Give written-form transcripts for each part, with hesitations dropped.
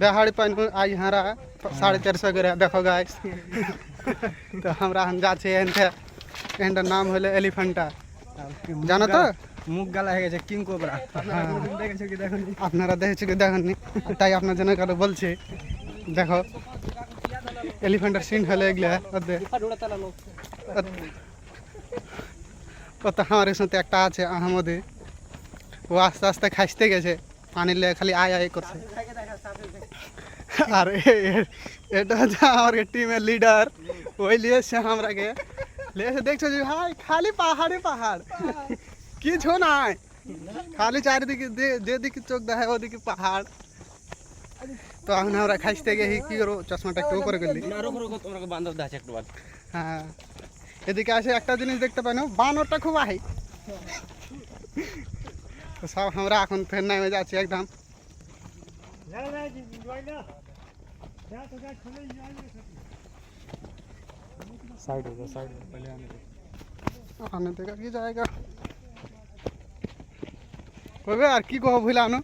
दहाड़ी पानी आज हमारा 450 करे देखो गाइस। तो हमरा हम जा छे एंड नाम होले एलिफेंटा जानो तो मुख गाला है किंग कोबरा আপনারা দেখেছে কি দেখেননি তাই আপনার জন্য কারো বলছি দেখো এলিফেন্টার সিন হলে এগুলা কত আমার সাথে একটা আছে আহমদে ও আস্তে আস্তে খাইতে গেছে পানি লে খালি আয় আয় করছে আর এটা হচ্ছে আমার টিমের লিডার ওই লিয়েছে আমরাকে লিয়েছে দেখছো যে ভাই খালি পাহাড়ে পাহাড় কিছু নাই খালি চারিদিকে যেদিকে চোখ দেখায় ওদিকে পাহাড়। তো এখন আমরা খাইতে গিয়ে কি করবো চশমাটা একটু উপরে করলি হ্যাঁ এদিকে আসে একটা জিনিস দেখতে পাই না বানরটা খুব আহি তো সব আমরা এখন ফের নামে যাচ্ছি একদম साइड हो पहले आने देखा की जाएगा কবে আর কি কহ ভুলানো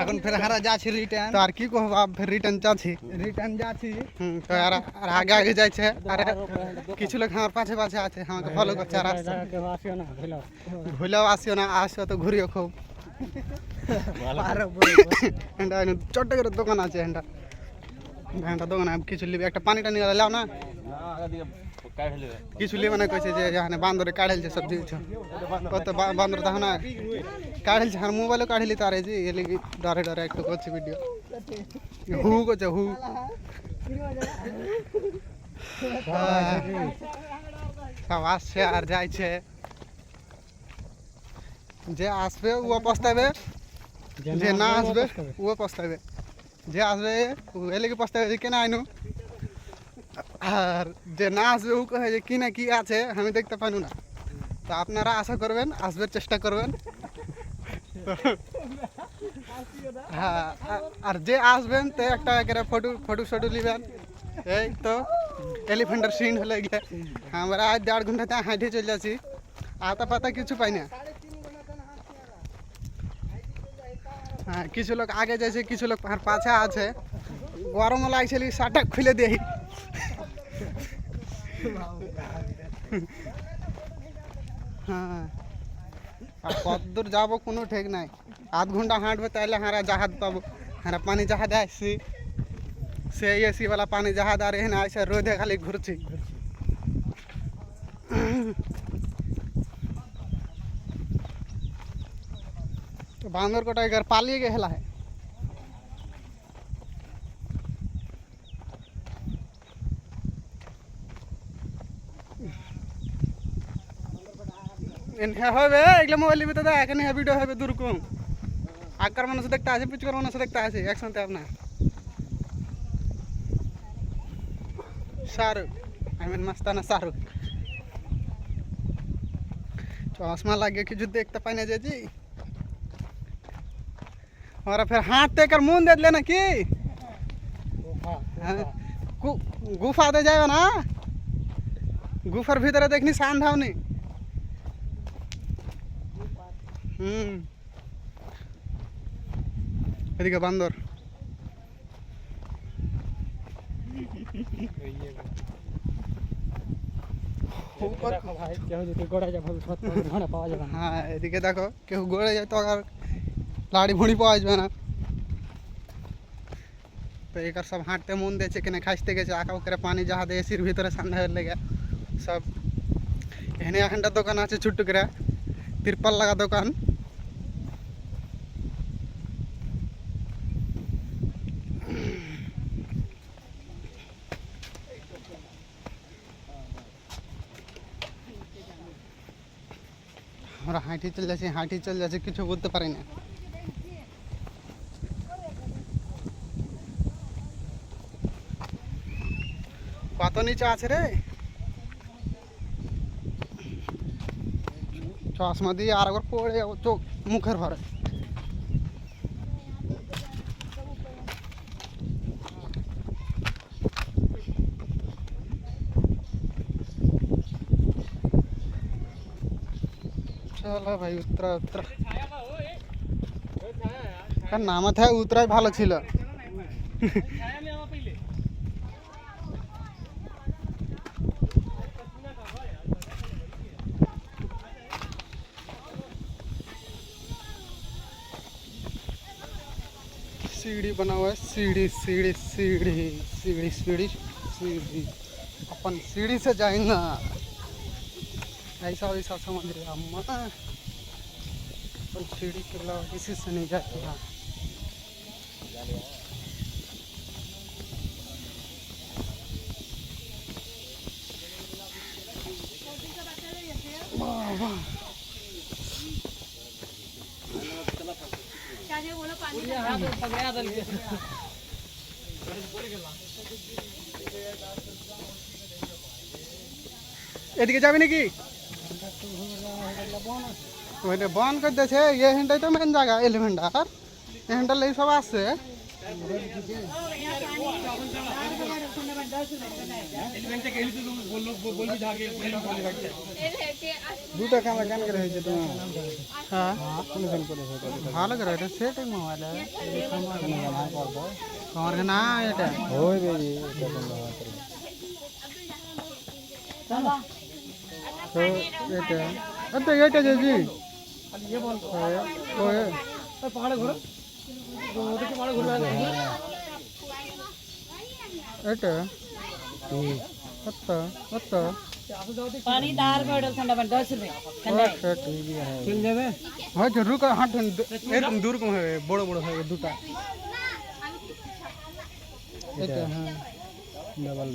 এখন ফের হারা যাচ্ছি রিটার্ন তো আর কি কহ আপ ফের রিটার্ন যাচ্ছি তো আর আগে আগে যাইছে আর কিছু লোক আমার পাশে পাশে আছে আমাকে ফলো করছে আর ভুলেও আসিও না আসো তো ঘুরিও খুব ছোট্ট করে দোকান আছে এখানটা দোকান কিছু লিবে একটা পানিটা নিয়ে লাও না কিছু লিবে না কইছে যে এখানে বান্দরে কাড়েলছে সবজি কত বান্দর তখন কাড়েলছে আর মোবাইলও কাড়িলি তারে যে এলি ডরে ডরে একটু করছে ভিডিও হু করছে হু সব আসছে আর যাইছে যে আসবে ও পস্তাবে যে না আসবে ও পস্তাবে যে আসবে ও এলিকে পস্তাবে কেন আইনু আর যে না আসবে ও কহে যে কি না কি আছে আমি দেখতে পাইনু না। তো আপনারা আশা করবেন আসবার চেষ্টা করবেন হ্যাঁ আর যে আসবেন তো একটা করে ফটো নেবেন। এই তো এলিফেন্টার সিন হলে গেলে আমরা আজ 1.5 ঘন্টাতে হাঁটে চলে যাচ্ছি আতা পাতা কিছু পাই না। হ্যাঁ কিছু লোক আগে যাচ্ছে কিছু লোক আর পাছে আছে গরম লাগছে শার্টটা খুলে দিই হ্যাঁ আর কত দূর যাবো কোনো ঠিক নাই 1/2 ঘন্টা হাঁটবে তাইলে হারা জাহাজ পাবো হারা পানি জাহাজে আসছি সে এসি वाला পানি জাহাজ আর এখানে আসে রোদে খালি ঘুরছি तो बांदर को टाइगर पालिए के हेला है इन्हें হবে এগুলা মোবাইল ভিতরে দা এখানে ভিডিও হবে দুরকম আকার মানুষ দেখতে আছে পিচকার মানুষ দেখতে আছে একসাথে আপনা শাহরুখ आई मीन मस्ताना शाहरुख चश्मा लगे कि देखते पाने जी और फिर हाथ तेकर मुंह दे लेना कि गुफा दे जाएगा ना गुफार भीतर देखनी शांत हावनी এদিকে বান্দর হ্যাঁ এদিকে দেখো কেউ গড়ে যায় তো আর লাড়ি ভুঁড়ি পাওয়া যাবে না। তো একার সব হাঁটতে মন দিয়েছে কিনা খাইতে গেছে আঁকাও করে পানি যাহা দিয়ে এসির ভিতরে ঠান্ডা হয়ে লেগে সব এখানে এখানটা দোকান আছে ছোট্ট করে তিরপাল লাগা দোকান আমরা হাঁটি চলে যাচ্ছি কিছু বলতে পারি না। কত নিচে আছে রে চশমা দিয়ে আর একবার পড়ে যাবো চোখ মুখের ভরে चलो भाई उतरा उतरा কারণ না মাথায় উতরাই ভালো ছিল। सीढ़ी बना हुआ है, सीढ़ी सीढ़ी सीढ़ी सीढ़ी सीढ़ी सीढ़ी, अपन सीढ़ी से जाएंगे। ऐसा वैसा समझ रहे अम्मा, अपन सीढ़ी के अलावा किसी से नहीं जाते हैं। वाह वाह, এদিকে যাবে নাকি? ওইটা বন করতেছে, এখানটাই তো মেন জায়গা এলিভেন্টার, এখানটার লেগে সব আসছে। দুটো ক্যামেরা কেন করে হয়েছে তোমার? হ্যাঁ ভালো করে এটা সেটিং মোবাইল তোমার না এটা ওই বেবি তো এটা আচ্ছা এটা যে ये बोल ओए पहाड़ घोड़ा ওদিকে পড়ে ঘুরবে এটা কত কত पानी दार बॉटल ठंडा पानी 10 रुपए ठंडा अच्छा ठीक है चल जाবে হয় তো রুক হাট এরকম দূর কম হবে বড় বড় হবে দুটো এটা হ্যাঁ ডাবল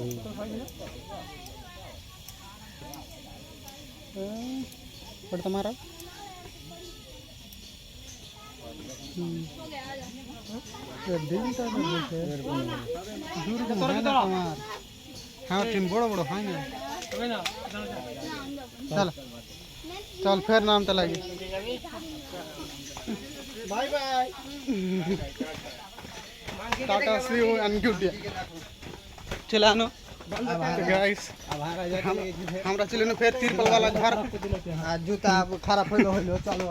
पर तुम्हारा हाँ तीन बड़ो बड़ो हाँ चल चल फिर नाम तो लगी bye bye tata see you and good day चलानो गाइस हमरा चले फिर तिरपल वाला घर जूता खाराप হইলো চলো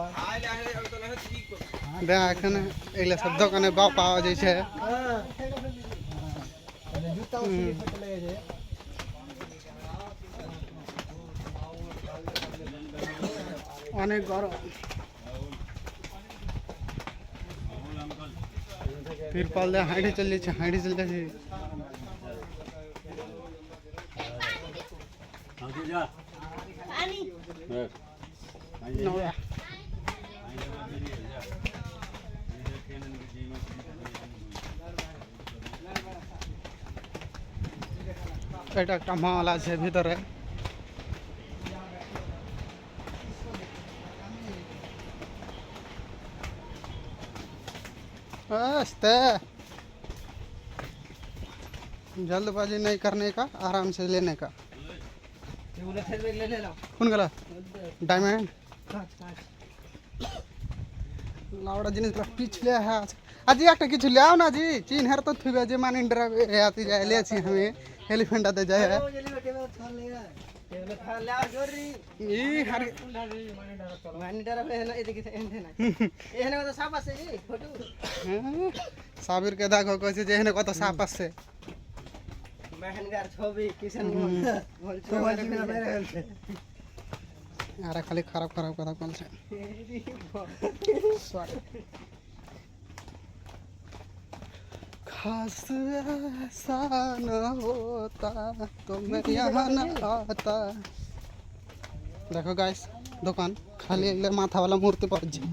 দেখ এখানে এগুলা সব দোকানে বা পাওয়া যাচ্ছে জুতা চলে গেছে অনেক গরম তিরপল দিয়ে হাঁড়ি চলে যাচ্ছে হাঁড়ি চলে যাচ্ছে এটা একটা মাল আছে ভিতরে आस्ते जल्दबाजी नहीं करने का आराम से लेने का कौन गला डायमंड लावड़ा जिनिस पिछले है आज একটা কিছু লাও না জি চিন হের তো থইবে যে মান ইন্ডরা আতি যায় লেছি আমি এলিফ্যান্ট আতে যায় ই হারি মানিডার এখানে এদিকে এখানে না এখানে কত সাপ আছে জি ফটো সাবির কে দেখো কইছে যে এখানে কত সাপ আছে মেহেনগার ছবি কিষান বলছো আরে খালি খারাপ খারাপ কথা বলছে সরি खास ऐसा न होता तो मैं यहाँ न आता देखो गाइस दुकान खाली एगले माथा वाला मूर्ति पाওয়া যায়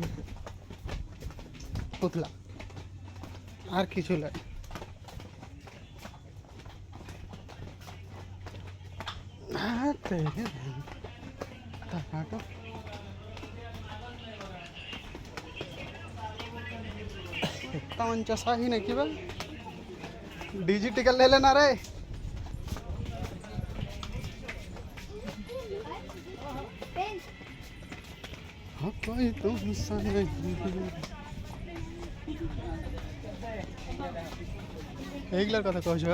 পুতলা আর কিছু নাই আতে টাকা पचास ही नहीं कि डिजिटल ले लेना रे हाँ कोई तुमसा नहीं एक लड़का था कहो जो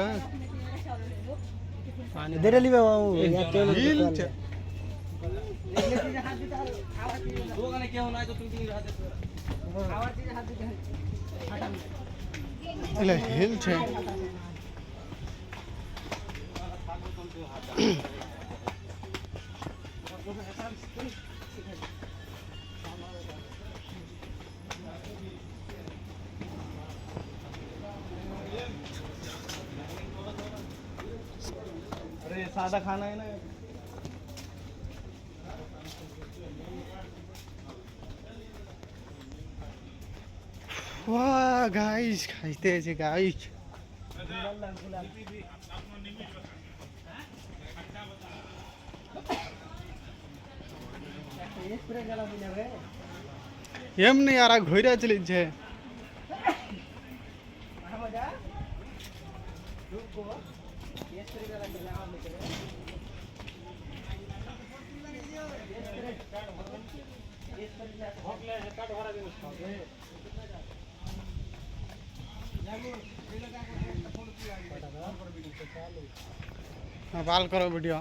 दे रे लिबे बाबू या चल दो गाने क्या होना है तो तुम तीन हाथ आवाज हाथ એટલે હિલ છે. अरे सादा खाना है ना વાહ ગાઈસ ખાইতে છે ગાઈસ. એમ નહીં યાર આ ઘોર્યા ચલી છે. बाल करो वीडियो.